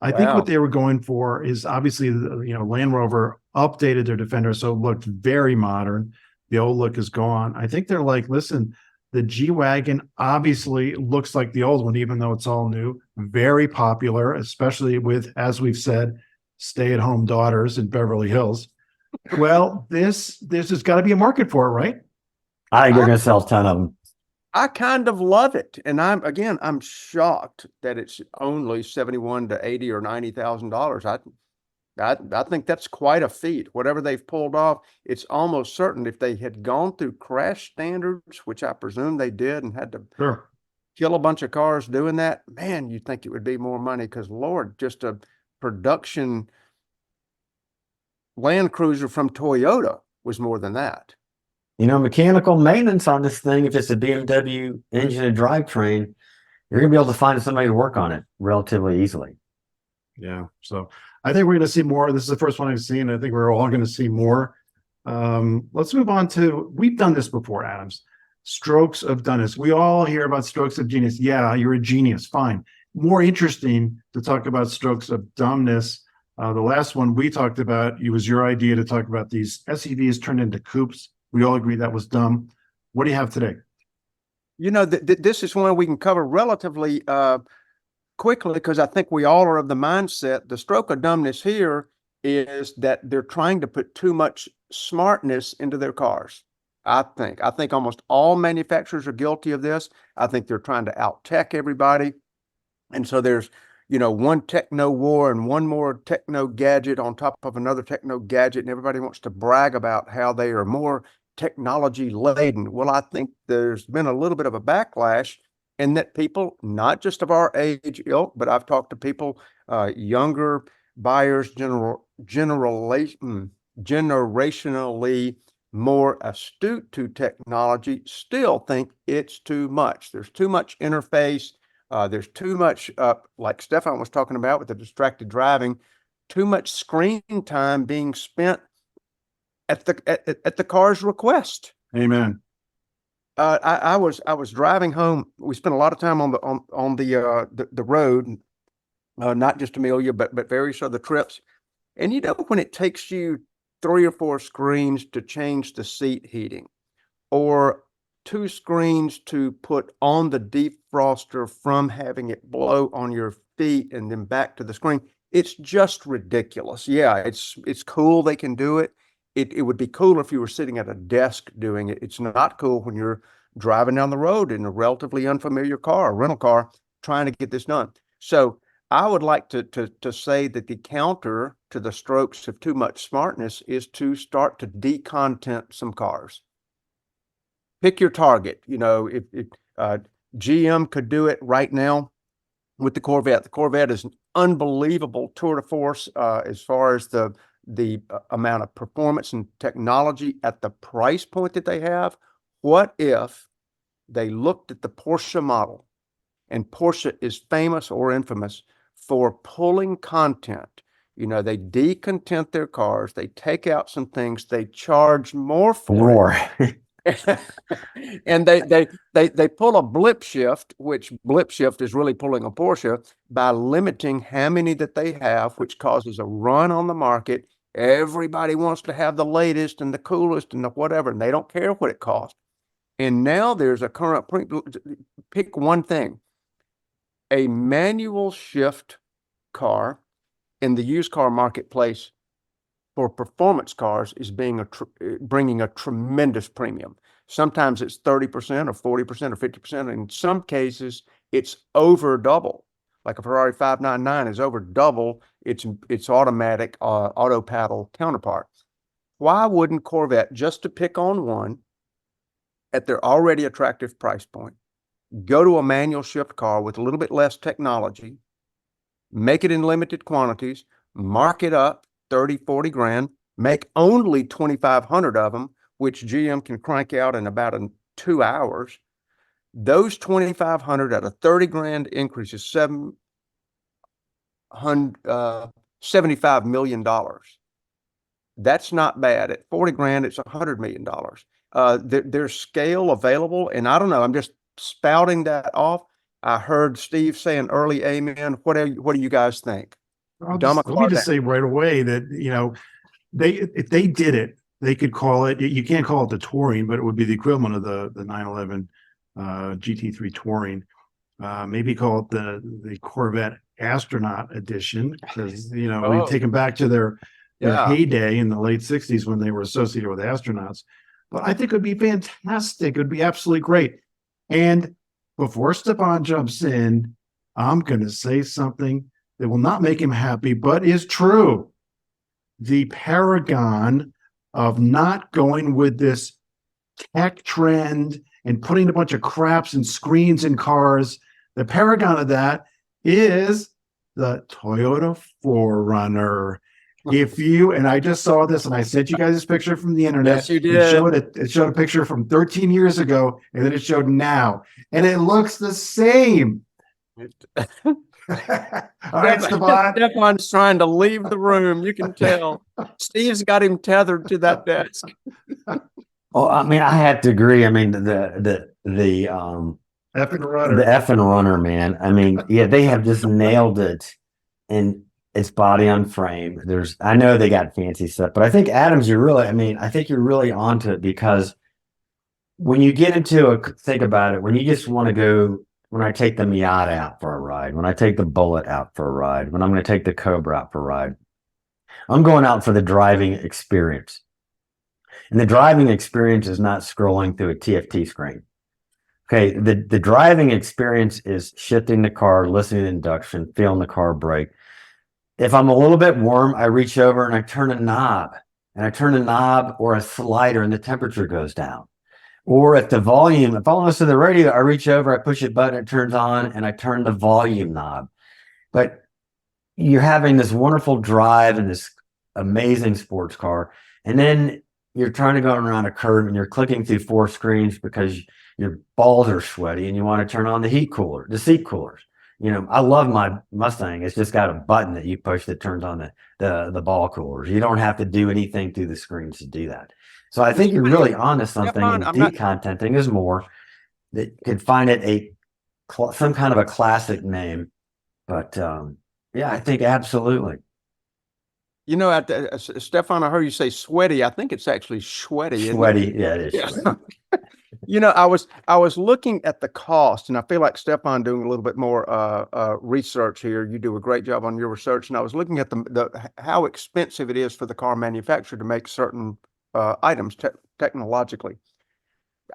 I think what they were going for is obviously, Land Rover updated their Defender, so it looked very modern. The old look is gone. I think they're like, listen, the G-Wagon obviously looks like the old one, even though it's all new. Very popular, especially with, as we've said, stay-at-home daughters in Beverly Hills. Well, this has got to be a market for it, right? I think they're going to sell a ton of them. I kind of love it, and I'm shocked that it's only $71,000 to $80,000 or $90,000. I think that's quite a feat. Whatever they've pulled off, it's almost certain if they had gone through crash standards, which I presume they did, and had to kill a bunch of cars doing that, man, you'd think it would be more money because, Lord, just a production Land Cruiser from Toyota was more than that. You know, mechanical maintenance on this thing, if it's a BMW engine and drivetrain, you're going to be able to find somebody to work on it relatively easily. Yeah. So I think we're going to see more. This is the first one I've seen. I think we're all going to see more. Let's move on to, we've done this before, Adams. Strokes of dumbness. We all hear about strokes of genius. Yeah, you're a genius. Fine. More interesting to talk about strokes of dumbness. The last one we talked about, it was your idea to talk about these SUVs turned into coupes. We all agree that was dumb. What do you have today? You know, this is one we can cover relatively quickly, because I think we all are of the mindset. The stroke of dumbness here is that they're trying to put too much smartness into their cars. I think almost all manufacturers are guilty of this. I think they're trying to out-tech everybody. And so there's, you know, one techno war and one more techno gadget on top of another techno gadget, and everybody wants to brag about how they are more technology laden. Well, I think there's been a little bit of a backlash in that people, not just of our age ilk, but I've talked to people, younger buyers, generationally more astute to technology, still think it's too much. There's too much interface. There's too much, like Stephan was talking about with the distracted driving, too much screen time being spent at the car's request. Amen. I was driving home. We spent a lot of time on the road, not just Amelia, but various other trips. And you know, when it takes you 3 or 4 screens to change the seat heating, or 2 screens to put on the defroster from having it blow on your feet and then back to the screen, it's just ridiculous. Yeah, it's cool they can do it. It would be cool if you were sitting at a desk doing it. It's not cool when you're driving down the road in a relatively unfamiliar car, a rental car, trying to get this done. So I would like to say that the counter to the strokes of too much smartness is to start to decontent some cars. Pick your target. You know, if GM could do it right now with the Corvette. The Corvette is an unbelievable tour de force as far as the amount of performance and technology at the price point that they have. What if they looked at the Porsche model? And Porsche is famous or infamous for pulling content. You know, they decontent their cars, they take out some things, they charge more for it. And they pull a blip shift, which blip shift is really pulling a Porsche by limiting how many that they have, which causes a run on the market. Everybody wants to have the latest and the coolest and the whatever, and they don't care what it costs. And now there's a current, pick one thing, a manual shift car in the used car marketplace for performance cars is bringing a tremendous premium. Sometimes it's 30% or 40% or 50%. In some cases, it's over double. Like a Ferrari 599 is over double its automatic auto paddle counterpart. Why wouldn't Corvette, just to pick on one, at their already attractive price point, go to a manual shift car with a little bit less technology, make it in limited quantities, mark it up 30, 40 grand, make only 2,500 of them, which GM can crank out in about 2 hours. Those 2,500 at a 30 grand increase is $75 million. That's not bad. At 40 grand, it's $100 million. There's scale available, and I don't know, I'm just spouting that off. I heard Steve saying early amen. What do you guys think? Let me just say right away that, you know, if they did it, they could call it, you can't call it the Touring, but it would be the equivalent of the 911 GT3 Touring. Maybe call it the Corvette Astronaut Edition, because, you know, we take them back to their heyday in the late 60s when they were associated with astronauts. But I think it would be fantastic. It would be absolutely great. And before Stephan jumps in, I'm going to say something that will not make him happy, but is true. The paragon of not going with this tech trend and putting a bunch of craps and screens in cars, the paragon of that is the Toyota 4Runner. If you, and I just saw this and I sent you guys this picture from the internet. Yes, you It showed a picture from 13 years ago and then it showed now. And it looks the same. All right, Stephan. Stephan's trying to leave the room. You can tell. Steve's got him tethered to that desk. Well, I mean, I have to agree. I mean, the Effing runner. the effing runner, man. I mean, yeah, they have just nailed it, and it's body on frame. I know they got fancy stuff, but I think Adams, I think you're really onto it, because when you get into think about it, when you just want to go, when I take the Miata out for a ride, when I take the Bullet out for a ride, when I'm going to take the Cobra out for a ride, I'm going out for the driving experience. And the driving experience is not scrolling through a TFT screen. Okay, the driving experience is shifting the car, listening to induction, feeling the car brake. If I'm a little bit warm, I reach over and I turn a knob, or a slider, and the temperature goes down. Or if I want to listen to the radio, I reach over, I push a button, it turns on, and I turn the volume knob. But you're having this wonderful drive in this amazing sports car, and then you're trying to go around a curve and you're clicking through 4 screens because your balls are sweaty and you want to turn on the seat coolers. You know, I love my Mustang. It's just got a button that you push that turns on the ball coolers. You don't have to do anything through the screens to do that. So I think you're really onto something. And decontenting is more that could find it some kind of a classic name. But yeah, I think absolutely. You know, Stephan, I heard you say sweaty. I think it's actually sweaty. Sweaty, yeah, it is. Yeah. You know, I was looking at the cost, and I feel like Stephan doing a little bit more research here. You do a great job on your research, and I was looking at how expensive it is for the car manufacturer to make certain items technologically.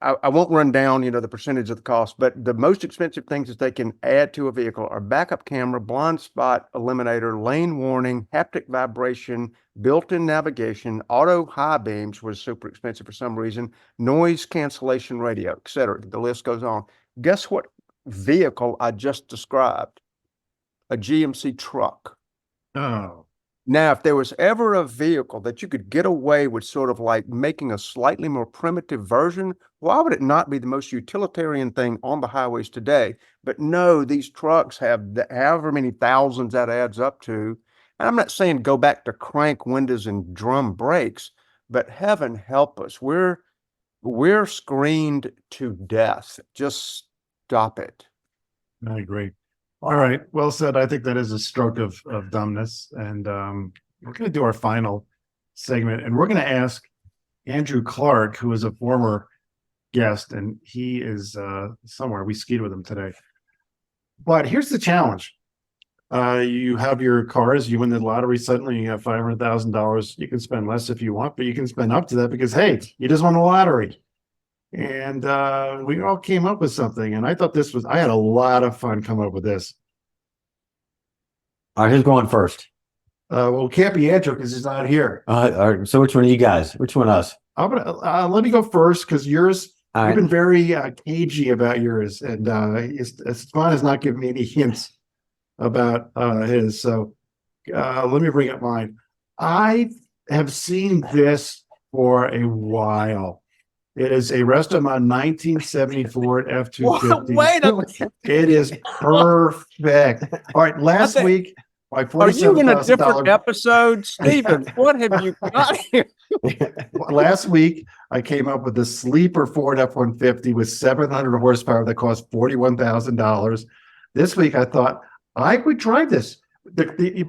I won't run down, the percentage of the cost, but the most expensive things that they can add to a vehicle are backup camera, blind spot eliminator, lane warning, haptic vibration, built-in navigation, auto high beams was super expensive for some reason, noise cancellation radio, etc. The list goes on. Guess what vehicle I just described? A GMC truck. Oh. Now, if there was ever a vehicle that you could get away with sort of like making a slightly more primitive version, why would it not be the most utilitarian thing on the highways today? But no, these trucks have however many thousands that adds up to. And I'm not saying go back to crank windows and drum brakes, but heaven help us. We're screened to death. Just stop it. I agree. All right. Well said. I think that is a stroke of dumbness. And we're going to do our final segment. And we're going to ask Andrew Clark, who is a former guest, and he is somewhere. We skied with him today. But here's the challenge. You have your cars. You win the lottery suddenly. You have $500,000. You can spend less if you want, but you can spend up to that because, hey, you just won the lottery. And we all came up with something, and I thought I had a lot of fun coming up with this. All right, who's going first? Well, it can't be Andrew because he's not here. All right, so which one of you guys? Which one us? I'm gonna let me go first because yours. All right. You've been very cagey about yours, and Stephan has not given me any hints about his. So let me bring up mine. I have seen this for a while. It is a Restaurant 1970 Ford F-250. Wait a minute. It is perfect. All right, last week, my Are you in a $47,000 different episode? Stephen, what have you got here? Last week, I came up with a sleeper Ford F-150 with 700 horsepower that cost $41,000. This week, I thought I would drive this.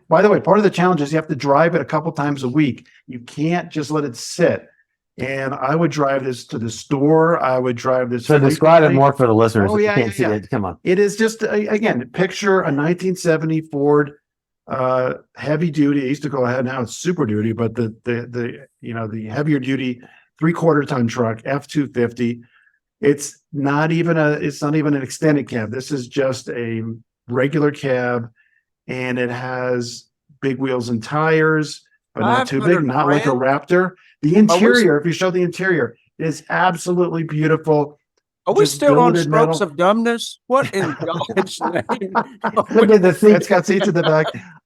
By the way, part of the challenge is you have to drive it a couple times a week. You can't just let it sit. And I would drive this to the store. I would drive this. So describe it more for the listeners. Oh, if yeah, you can't see yeah. it. Come on. It is just, again, picture a 1970 Ford heavy duty. I used to call it, now it's super duty, but the heavier duty 3/4 ton truck, F-250. It's not even an extended cab. This is just a regular cab, and it has big wheels and tires, but not too big, not like a Raptor. The interior, if you show the interior, is absolutely beautiful. Are we Just still on billeted strokes metal. of dumbness? What in God's name? Look at the seat. It's got seats in the back.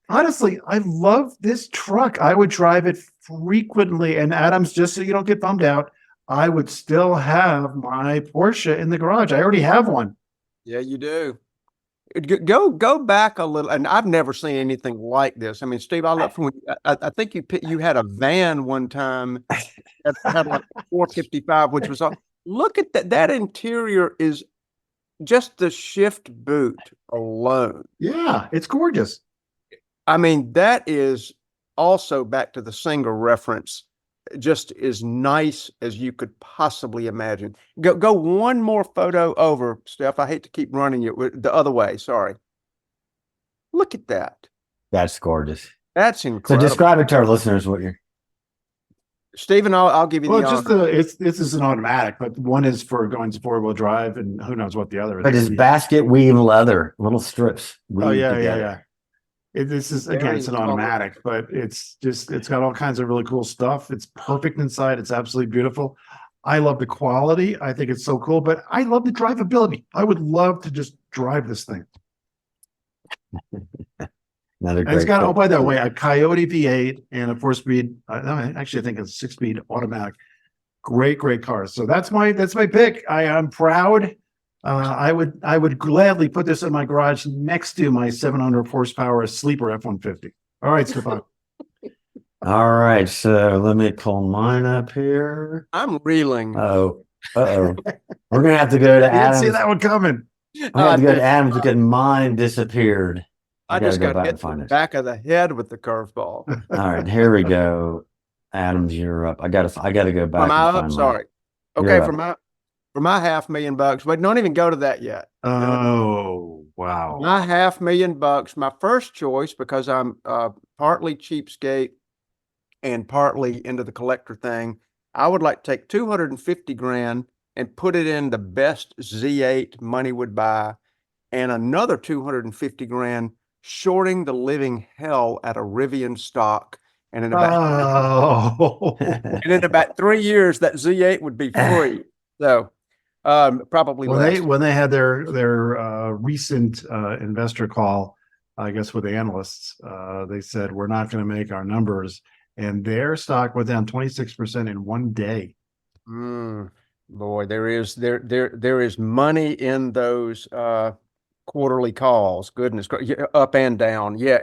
honestly, I love this truck. I would drive it frequently. And Adams, just so you don't get bummed out, I would still have my Porsche in the garage. I already have one. Yeah, you do. Go back a little, and I've never seen anything like this. I mean, Steve, I love from when I think you had a van one time that had like 455, which was look at that. That interior is just the shift boot alone. Yeah, it's gorgeous. I mean, that is also back to the Singer reference, just as nice as you could possibly imagine. Go one more photo over, Steph. I hate to keep running it the other way. Sorry. Look at that. That's gorgeous. That's So incredible. describe it to our listeners what you're. Stephen, I'll give you Well, the just honor. this is an automatic, but one is for going to 4-wheel drive, and who knows what the other is. But it's basket weave leather, little strips. Oh weaved yeah, together. yeah. This is Very again, it's an colorful. automatic, but it's got all kinds of really cool stuff. It's perfect inside. It's absolutely beautiful. I love the quality. I think it's so cool, but I love the drivability. I would love to just drive this thing. Another And it's great. got, oh, pick. by the way, a Coyote V8 and a 4-speed. Actually, I think it's a 6-speed automatic. Great car. So that's my pick. I am proud. I would gladly put this in my garage next to my 700 horsepower sleeper F-150. All right, Stefan. All right, so let me pull mine up here. I'm reeling. Oh, we're gonna have to go to I didn't see Adams. that one coming. We have to go to Adams because mine disappeared. I gotta just go got back hit and find in the it. back of the head with the curveball. All right, here we go. Adams, you're up. I gotta go back. Am I and up? find Sorry. You're Okay, up. for my $500,000, but don't even go to that yet. Oh, wow. My $500,000, my first choice, because I'm partly cheapskate and partly into the collector thing, I would like to take 250 grand and put it in the best Z8 money would buy, and another 250 grand shorting the living hell out of Rivian stock. And in about Oh. and in about 3 years, that Z8 would be free. So probably less. When they had their recent investor call, I guess with the analysts, they said we're not going to make our numbers, and their stock went down 26% in one day. Boy, there is money in those quarterly calls. Goodness, up and down. Yeah,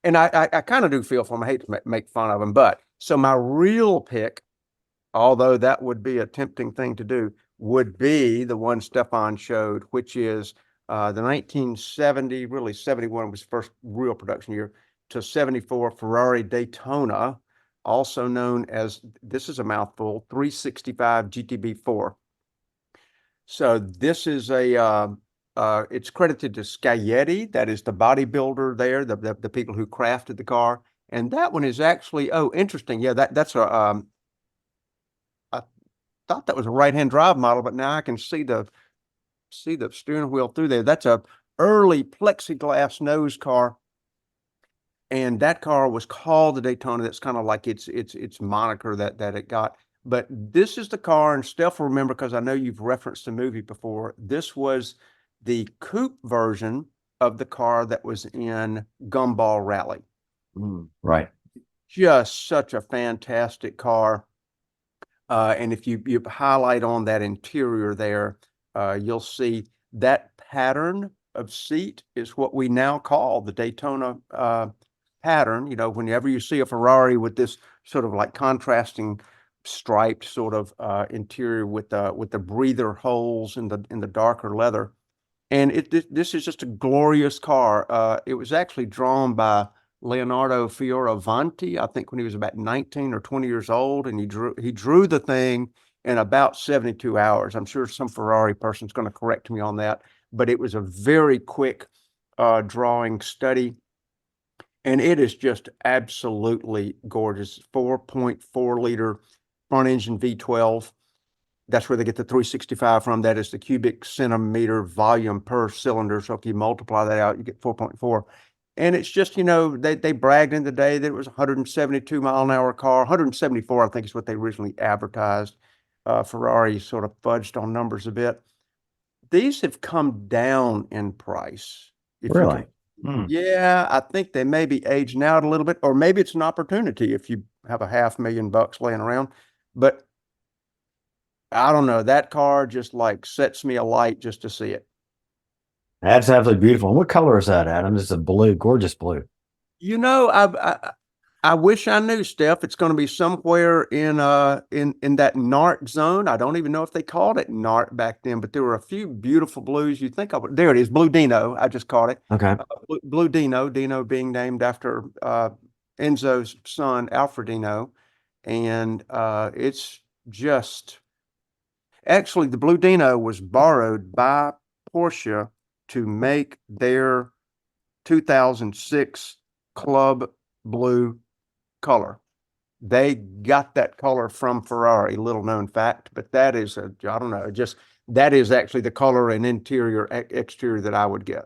and I kind of do feel for them. I hate to make fun of them, but so my real pick, although that would be a tempting thing to do, would be the one Stefan showed, which is the 1970, really 71 was first real production year, to 74 Ferrari Daytona, also known as, this is a mouthful, 365 GTB4. So this is it's credited to Scaglietti, that is the bodybuilder there, the people who crafted the car. And that one is actually, oh, interesting. Yeah, that's a, I thought that was a right-hand drive model, but now I can see the steering wheel through there. That's a early plexiglass nose car. And that car was called the Daytona. That's kind of like its moniker that it got. But this is the car, and Steph will remember because I know you've referenced the movie before. This was the coupe version of the car that was in Gumball Rally. Right. Just such a fantastic car. And if you highlight on that interior there, you'll see that pattern of seat is what we now call the Daytona pattern. You know, whenever you see a Ferrari with this sort of like contrasting striped sort of interior with the breather holes in the darker leather, and this is just a glorious car. It was actually drawn by Leonardo Fioravanti, I think, when he was about 19 or 20 years old, and he drew the thing in about 72 hours. I'm sure some Ferrari person's going to correct me on that, but it was a very quick drawing study. And it is just absolutely gorgeous. 4.4 liter front engine V12. That's where they get the 365 from. That is the cubic centimeter volume per cylinder. So if you multiply that out, you get 4.4. And it's just, you know, they bragged in the day that it was a 172 mile an hour car. 174, I think, is what they originally advertised. Ferrari sort of fudged on numbers a bit. These have come down in price. Really? Hmm. Yeah, I think they may be aging out a little bit, or maybe it's an opportunity if you have $500,000 laying around. But I don't know. That car just like sets me alight just to see it. That's absolutely beautiful. And what color is that, Adam? It's a blue, gorgeous blue. You know, I wish I knew, Steph. It's going to be somewhere in that NART zone. I don't even know if they called it NART back then, but there were a few beautiful blues. You think of it. There it is, Blue Dino. I just caught it. Okay. Blue Dino. Dino being named after Enzo's son, Alfredino, and it's just actually the Blue Dino was borrowed by Porsche to make their 2006 Club Blue color. They got that color from Ferrari, little known fact, but that is I don't know, that is actually the color and interior exterior that I would get.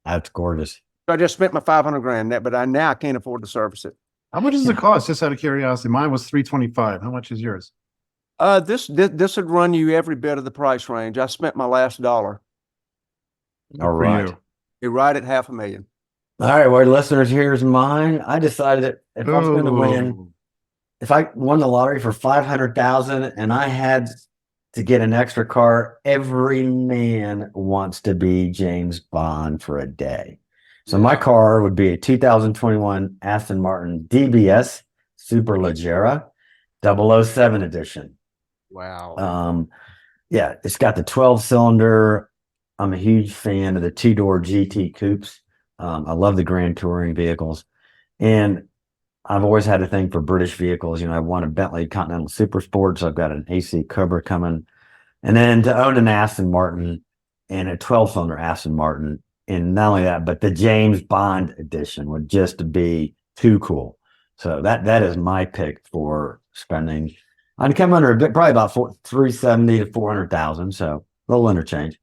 That's gorgeous. So I just spent my 500 grand net, but now I can't afford to service it. How much does it cost? Just out of curiosity. Mine was 325. How much is yours? This would run you every bit of the price range. I spent my last dollar. All right. You're right at $500,000. All right, well, listeners, here's mine. I decided that if I was going to win, Oh. if I won the lottery for 500,000 and I had to get an extra car, every man wants to be James Bond for a day. So my car would be a 2021 Aston Martin DBS Superleggera 007 edition. Wow. Yeah, it's got the 12-cylinder. I'm a huge fan of the two-door GT coupes. I love the Grand Touring vehicles, and I've always had a thing for British vehicles. You know, I won a Bentley Continental Super Sport, so I've got an AC Cobra coming, and then to own an Aston Martin and a 12-cylinder Aston Martin, and not only that, but the James Bond edition would just be too cool. So that is my pick for spending. I'd come under a bit, probably about 370 to 400,000. So a little interchange.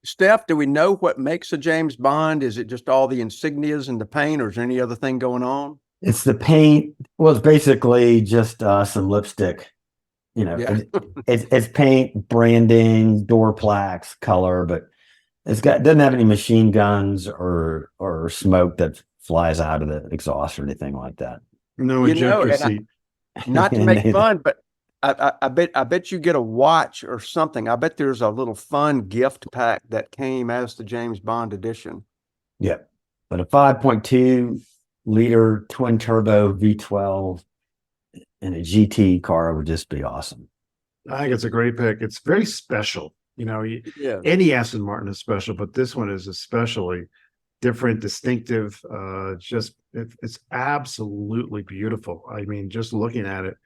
Steph, do we know what makes a James Bond? Is it just all the insignias and the paint, or is there any other thing going on? It's the paint. Well, it's basically just some lipstick. You know, Yeah. it's paint, branding, door plaques, color, but doesn't have any machine guns or smoke that flies out of the exhaust or anything like that. No You know, ejector and seat. Not to make fun, but I bet you get a watch or something. I bet there's a little fun gift pack that came as the James Bond edition. Yeah, but a 5.2 liter twin turbo V12 and a GT car would just be awesome. I think it's a great pick. It's very special. You know, Yeah. any Aston Martin is special, but this one is especially different, distinctive. It's absolutely beautiful. I mean, just looking at it,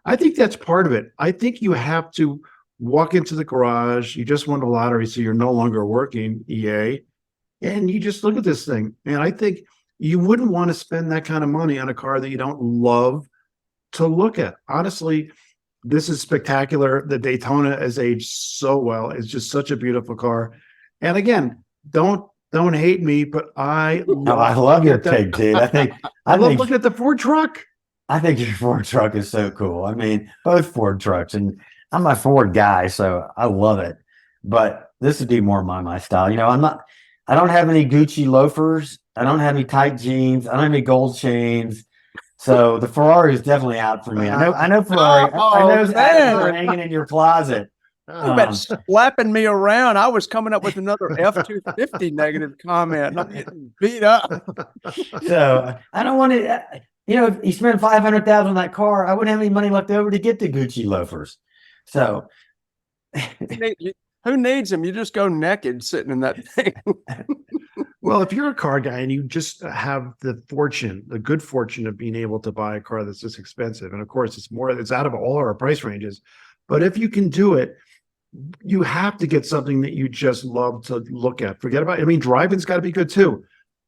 I think that's part of it. I think you have to walk into the garage. You just won the lottery, so you're no longer working, EA, and you just look at this thing. And I think you wouldn't want to spend that kind of money on a car that you don't love to look at. Honestly, this is spectacular. The Daytona has aged so well. It's just such a beautiful car. And again, don't hate me, but I love your take, dude. I love think looking at the Ford truck. I think your Ford truck is so cool. I mean, both Ford trucks, and I'm a Ford guy, so I love it. But this would be more my style. You know, I don't have any Gucci loafers. I don't have any tight jeans. I don't have any gold chains. So the Ferrari is definitely out for me. I know Ferrari. I know they're hanging in your closet. You bet slapping me around. I was coming up with another F-250 negative comment. I'm getting beat up. So I don't want to. You know, if you spend 500,000 on that car, I wouldn't have any money left over to get the Gucci loafers. So who needs them? You just go naked sitting in that thing. Well, if you're a car guy and you just have the good fortune of being able to buy a car that's this expensive, and of course it's out of all our price ranges, but if you can do it, you have to get something that you just love to look at. Forget about it. I mean, driving's got to be good too.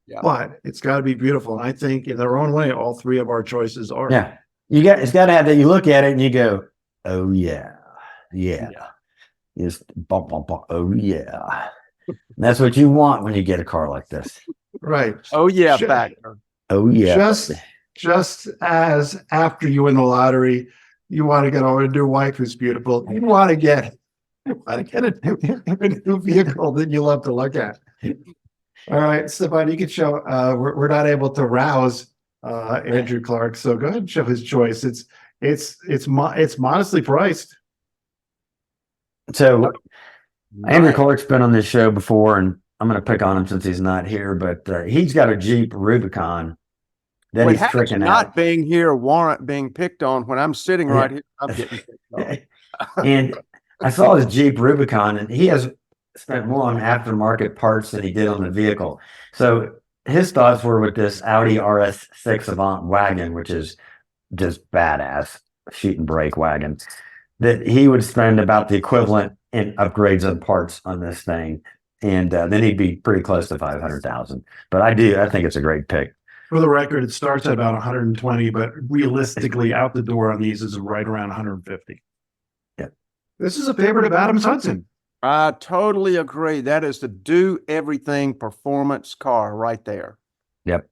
Yeah. But it's got to be beautiful. And I think in their own way, all three of our choices are. yeah, it's got to have that. You look at it and you go, oh yeah. Just bump. Oh yeah. And that's what you want when you get a car like this. Right. Oh yeah, Sure. factor. Oh yeah. Just as after you win the lottery, you want to get a new wife who's beautiful. You want to get a new vehicle that you love to look at. All right, Stefan, you can show, we're not able to rouse, Andrew Clark. So go ahead and show his choice. It's modestly priced. So Andrew Right. Clark's been on this show before, and I'm going to pick on him since he's not here, but he's got a Jeep Rubicon that Wait, he's how does tricking not out. being here warrant being picked on when I'm sitting right here? I'm getting picked on. And I saw his Jeep Rubicon, and he has spent more on aftermarket parts than he did on the vehicle. So his thoughts were with this Audi RS6 Avant wagon, which is just badass shoot and brake wagon, that he would spend about the equivalent in upgrades and parts on this thing. And then he'd be pretty close to 500,000. But I think it's a great pick. For the record, it starts at about 120, but realistically out the door on these is right around 150. Yeah. This is a favorite of Adams Hudson. I totally agree. That is the do everything performance car right there. Yep.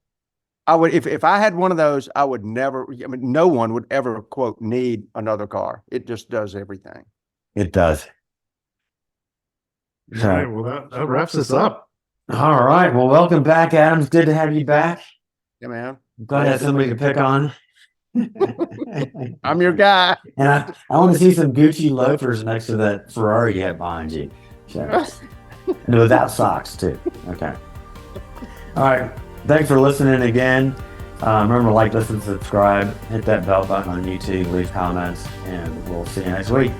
I would, if I had one of those, I would never, I mean, no one would ever, quote, need another car. It just does everything. It does. All right, well, that wraps us up. All right. Well, welcome back, Adams. Good to have you back. Yeah, man. Glad I had somebody to pick on. I'm your guy. And I want to see some Gucci loafers next to that Ferrari you have behind you. So, and without socks, too. Okay. All right. Thanks for listening again. Remember to like, listen, subscribe, hit that bell button on YouTube, leave comments, and we'll see you next week.